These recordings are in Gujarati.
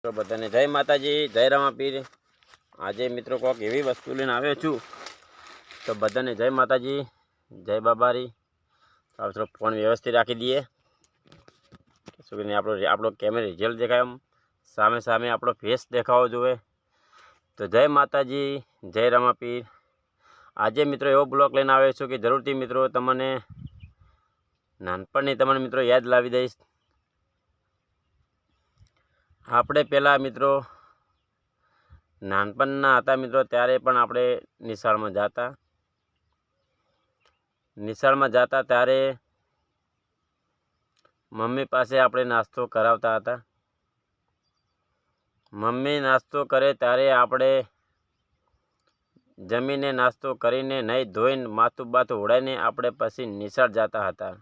તો બધાને જય માતાજી, જય રામાપીર। આજે મિત્રો કોક એવી વસ્તુ લઈને આવ્યો છું, તો બધાને જય માતાજી, જય બાબારી। તો ફોન વ્યવસ્થિત રાખી દઈએ, શું કે આપણો કેમેરા રિઝલ્ટ દેખાય, એમ સામે સામે આપણો ફેસ દેખાવો જોઈએ। તો જય માતાજી, જય રામાપીર। આજે મિત્રો એવો બ્લોગ લઈને આવ્યો છું કે જરૂરથી મિત્રો તમને નાનપણની તમને મિત્રો યાદ લાવી દઈશ। આપણે પહેલાં મિત્રો નાનપણના હતા મિત્રો, ત્યારે પણ આપણે નિશાળમાં જતા ત્યારે મમ્મી પાસે આપણે નાસ્તો કરાવતા હતા। મમ્મી નાસ્તો કરે ત્યારે આપણે જમીને નાસ્તો કરીને નહીં ધોઈને માથું બાથું ઉડાઈને આપણે પછી નિશાળ જતા હતા।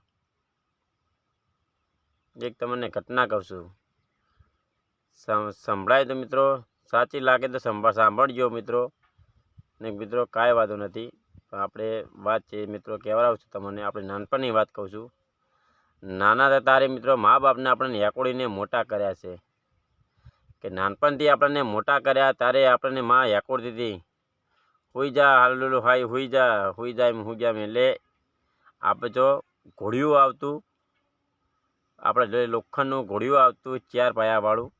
એક તમને ઘટના કહું છું, સંભળાય તો મિત્રો સાચી લાગે તો સાંભળજો મિત્રો, ને મિત્રો કાંઈ વાંધો નથી। આપણે વાત છે મિત્રો કહેવડાવું છું તમને, આપણે નાનપણની વાત કહું છું। નાના હતા ત્યારે મિત્રો મા બાપને આપણને હેકોડીને મોટા કર્યા છે, કે નાનપણથી આપણને મોટા કર્યા ત્યારે આપણને મા હેકોડતી હતી, હુઈ જા હાલું હાઈ હુઈ જા એમ એટલે આપણે જો ઘોડિયું આવતું, આપણે લોખંડનું ઘોડિયું આવતું, 4 પાયાવાળું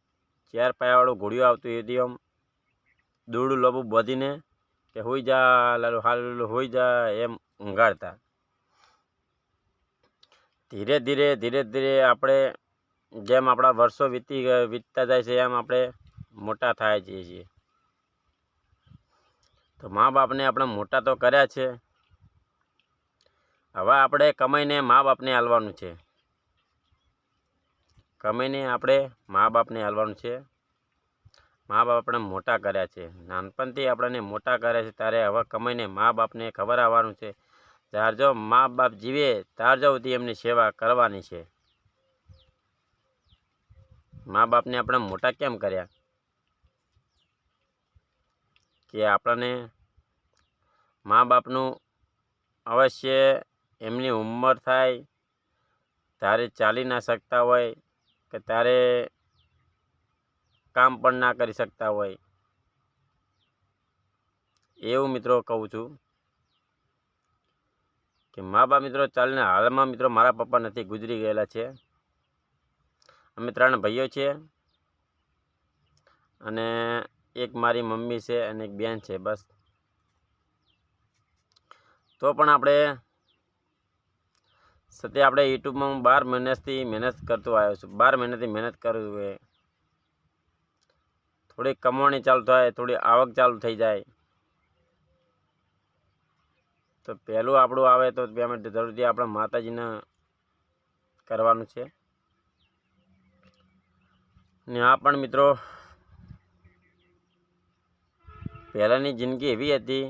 ઘોડિયું આવતું, એથી આમ દોરડું લોબું બધીને કે હુઈ જા લાલું હાલું હુઈ જા એમ ઊંઘાડતા। ધીરે ધીરે આપણે જેમ આપણા વર્ષો વીતતા જાય છે એમ આપણે મોટા થાય જઈએ છીએ। તો મા બાપને આપણે મોટા તો કર્યા છે, હવે આપણે કમાઈને મા બાપને આલવાનું છે, મા બાપ આપણે મોટા કર્યા છે, નાનપણથી આપણને મોટા કર્યા છે, ત્યારે હવે કમાઈને મા બાપને ખબર આવવાનું છે, ત્યાર જો મા બાપ જીવે ત્યાર સુધી એમની સેવા કરવાની છે। મા બાપને આપણે મોટા કેમ કર્યા કે આપણને મા બાપનું અવશ્ય એમની ઉંમર થાય ત્યારે ચાલી ના શકતા હોય, કે ત્યારે કામ પણ ના કરી શકતા હોય, એવું મિત્રો કહું છું કે મા બાપ મિત્રો ચાલીને હાલમાં મિત્રો મારા પપ્પા નથી, ગુજરી ગયેલા છે। અમે 3 ભાઈઓ છે, અને એક મારી મમ્મી છે અને એક બેન છે, બસ। તો પણ આપણે યુટ્યુબમાં 12 મહિનાથી મહેનત કરતો આવ્યો છું, 12 મહિનાથી મહેનત કરું છું। થોડી કમાણી ચાલુ થાય, થોડી આવક ચાલુ થઈ જાય તો પહેલું આપણું આવે તો પેમેન્ટ જરૂરથી આપણે માતાજીને કરવાનું છે। ને આ પણ મિત્રો પહેલાંની જિંદગી એવી હતી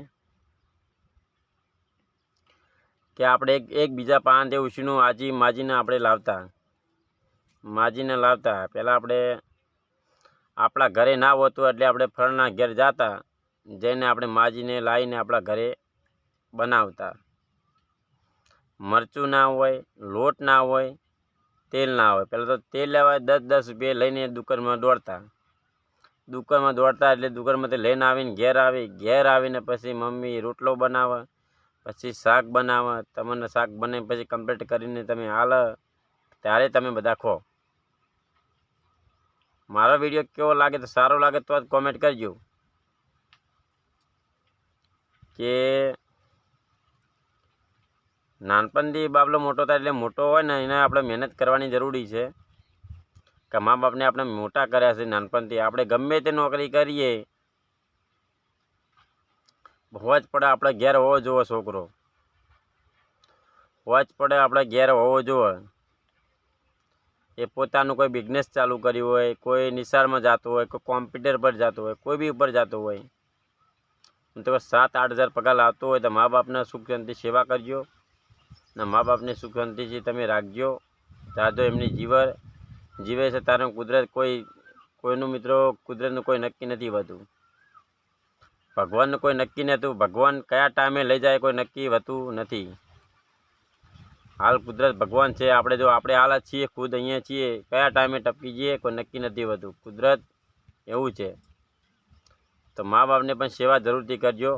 કે આપણે એકબીજા પાંદે ઉછીનું માજીને આપણે લાવતા। પહેલાં આપણે આપણા ઘરે ના હોતું એટલે આપણે ફળના ઘેર જતા, જઈને આપણે માજીને લાવીને આપણા ઘરે બનાવતા। મરચું ના હોય, લોટ ના હોય, તેલ ના હોય, પહેલાં તો તેલ લેવા 10 રૂપિયા લઈને દુકાનમાં દોડતા એટલે દુકાનમાંથી લઈને આવીને ઘેર આવીને પછી મમ્મી રોટલો બનાવે, પછી શાક બનાવે, તમને શાક બનાવી પછી કમ્પ્લીટ કરીને તમે હાલ ત્યારે તમે બધા ખો। મારો વિડીયો કેવો લાગે તો સારો લાગે તો જ કોમેન્ટ કરજો, કે નાનપણથી બાબલો મોટો થાય એટલે મોટો હોય ને એને આપણે મહેનત કરવાની જરૂરી છે, કે મા બાપને આપણે મોટા કર્યા છે નાનપણથી। આપણે ગમે તે નોકરી કરીએ, હોવા જ પડે આપણે ઘેર હોવો જોવો, છોકરો હોવા જ પડે આપણે ઘેર હોવો જોવે। એ પોતાનું કોઈ બિઝનેસ ચાલુ કર્યું હોય, કોઈ નિશાળમાં જતું હોય, કોઈ કોમ્પ્યુટર પર જતું હોય, કોઈ બી ઉપર જતું હોય, તો 7-8 હજાર પગાર લાવતો હોય તો મા બાપને સુખ શાંતિ સેવા કરજો, ને મા બાપને સુખ શાંતિથી તમે રાખજો। ત્યાં તો એમની જીવે છે ત્યારે કોઈનું મિત્રો કુદરતનું કોઈ નક્કી નથી હોતું, ભગવાનનું કોઈ નક્કી નહોતું, ભગવાન કયા ટાઈમે લઈ જાય કોઈ નક્કી હોતું નથી। હાલ કુદરત ભગવાન છે, આપણે હાલ જ છીએ, ખુદ અહીંયા છીએ, કયા ટાઈમે ટપકી જઈએ કોઈ નક્કી નથી હોતું। કુદરત એવું છે. તો મા બાપને પણ સેવા જરૂરથી કરજો.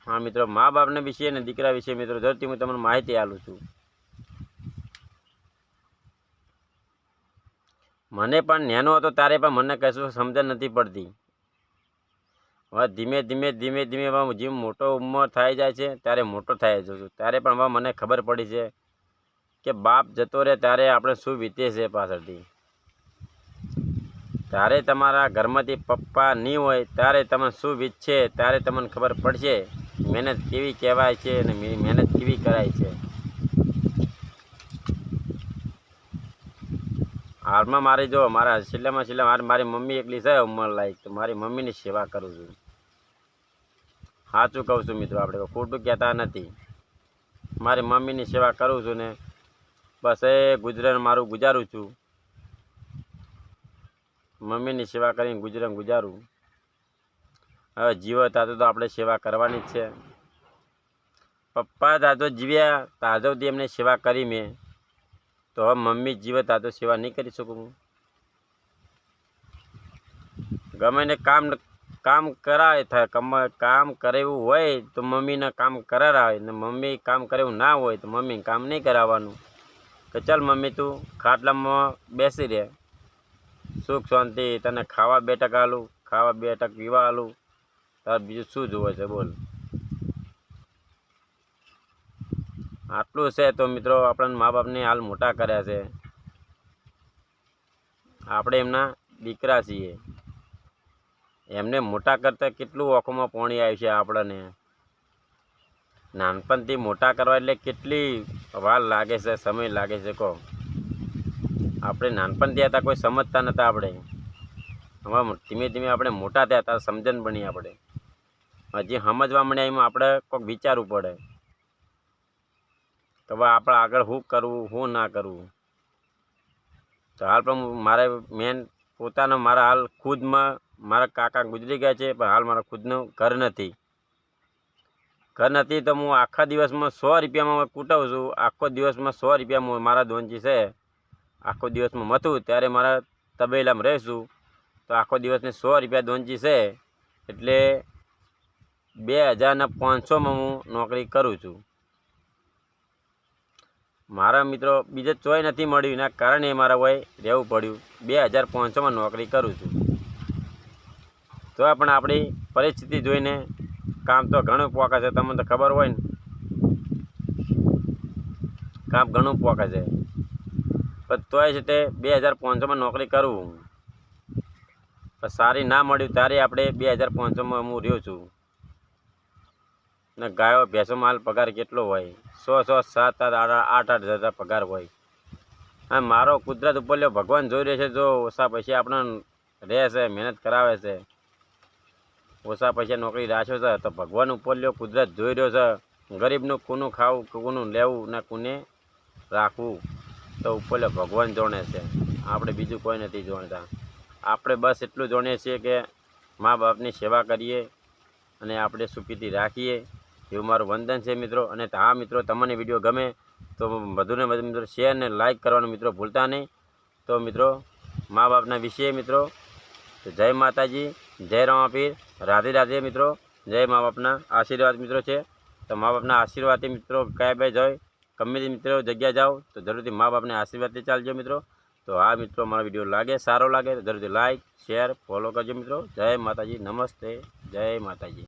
હા મિત્રો, મા બાપને વિશે અને દીકરા વિશે મિત્રો જરૂરથી હું તમને માહિતી આપું છું. મને પણ નાનો હતો ત્યારે પણ મને કશું સમજણ નથી પડતી. હવે ધીમે ધીમે હવે જેમ મોટો ઉંમર થઈ જાય છે ત્યારે મોટો થઈ જઉં છું, ત્યારે પણ હવે મને ખબર પડી છે કે બાપ જતો રહે ત્યારે આપણે શું વીતે છે પાછળથી. ત્યારે તમારા ઘરમાંથી પપ્પા નહીં હોય ત્યારે તમને શું વીતશે ત્યારે તમને ખબર પડશે મહેનત કેવી કહેવાય છે અને મહેનત કેવી કરાય છે. હાલમાં મારી જો મારા છેલ્લામાં મારી મમ્મી એકલી છે ઉંમર લાયક, તો મારી મમ્મીની સેવા કરું છું. સાચું કહું છું મિત્રો, આપણે ખોટું કહેતા નથી. મારી મમ્મીની સેવા કરું છું ને બસ એ ગુજરાન મારું ગુજારું છું. મમ્મીની સેવા કરીને ગુજરાન ગુજારું. હવે જીવત હતો તો આપણે સેવા કરવાની જ છે. પપ્પા દાદો જીવ્યા તાજોથી એમને સેવા કરી મેં, તો હવે મમ્મી જીવત તાજો સેવા નહીં કરી શકું હું. ગમે ને કામ કરાય થાય, કામ કરેવું હોય તો મમ્મીને કામ કરાવે, ને મમ્મી કામ કરેવું ના હોય તો મમ્મી કામ નહીં કરાવવાનું. કે ચાલ મમ્મી તું ખાટલામાં બેસી રહે, સુખ શાંતિ તને ખાવા 2 ટક આલું, ખાવા 2 ટક પીવા આલું, તાર બીજું શું જોવે છે બોલ. આટલું છે તો મિત્રો આપણને મા બાપને હાલ મોટા કર્યા છે. આપણે એમના દીકરા છીએ. એમને મોટા કરતાં કેટલું ઓખોમાં પાણી આવ્યું છે આપણને. નાનપણથી મોટા કરવા એટલે કેટલી વાર લાગે છે, સમય લાગે છે કહો. આપણે નાનપણથી હતા કોઈ સમજતા નહોતા. આપણે હવે ધીમે ધીમે આપણે મોટા થયા ત્યારે સમજણ બની. આપણે હજી સમજવા મળ્યા એમાં આપણે કોઈક વિચારવું પડે કે હવે આપણે આગળ શું કરવું શું ના કરવું. તો હાલ પણ મારે મેન પોતાનો મારા હાલ ખુદમાં મારા કાકા ગુજરી ગયા છે, પણ હાલ મારા ખુદનું ઘર નથી. તો હું આખા દિવસમાં 100 રૂપિયામાં કૂટવું છું. આખો દિવસમાં 100 રૂપિયા મારા દોનજી છે. આખો દિવસમાં મથું ત્યારે મારા તબેલામાં રહીશું તો આખો દિવસને 100 રૂપિયા દોનજી છે, એટલે 2500માં હું નોકરી કરું છું. મારા મિત્રો બીજે ચોય નથી મળ્યું, એના કારણે મારા હોય રહેવું પડ્યું. 2500માં નોકરી કરું છું. તો પણ આપણી પરિસ્થિતિ જોઈને કામ તો ઘણું પોકે છે, તમને તો ખબર હોય ને. કામ ઘણું પોકે છે, પણ તોય છે તે 2500માં નોકરી કરું. પણ સારી ના મળ્યું ત્યારે આપણે 2500માં હું રહ્યો છું. ને ગાયો ભેંસો માલ પગાર કેટલો હોય, 100 7 8 હજાર પગાર હોય. અને મારો કુદરત ઉપર લ્યો ભગવાન જોઈ રહ્યો છે. જો ઓછા પૈસા આપણને રહે છે, મહેનત કરાવે છે, ઓછા પૈસા નોકરી રાખ્યો છે, તો ભગવાન ઉપર લ્યો કુદરત જોઈ રહ્યો છે. ગરીબનું કોનું ખાવું, કોનું લેવું ને કોને રાખવું તો ઉપર લ્યો ભગવાન જાણે છે. આપણે બીજું કોઈ નથી જાણતા. આપણે બસ એટલું જાણીએ છીએ કે મા બાપની સેવા કરીએ અને આપણે સુખીથી રાખીએ, એવું મારું વંદન છે મિત્રો. અને હા મિત્રો, તમને વિડીયો ગમે તો વધુને વધુ મિત્રો શેર અને લાઇક કરવાનું મિત્રો ભૂલતા નહીં. તો મિત્રો મા બાપના વિશે મિત્રો તો જય માતાજી, જય રામાપીર, રાધે રાધે મિત્રો. જય મા બાપના આશીર્વાદ મિત્રો છે. તો મા બાપના આશીર્વાદથી મિત્રો કયા બે જાય ગમે તે મિત્રો જગ્યા જાઓ તો જરૂરથી મા બાપને આશીર્વાદથી ચાલજો મિત્રો. તો આ મિત્રો મારો વિડીયો સારો લાગે તો જરૂરથી લાઇક શેર ફોલો કરજો મિત્રો. જય માતાજી, નમસ્તે, જય માતાજી.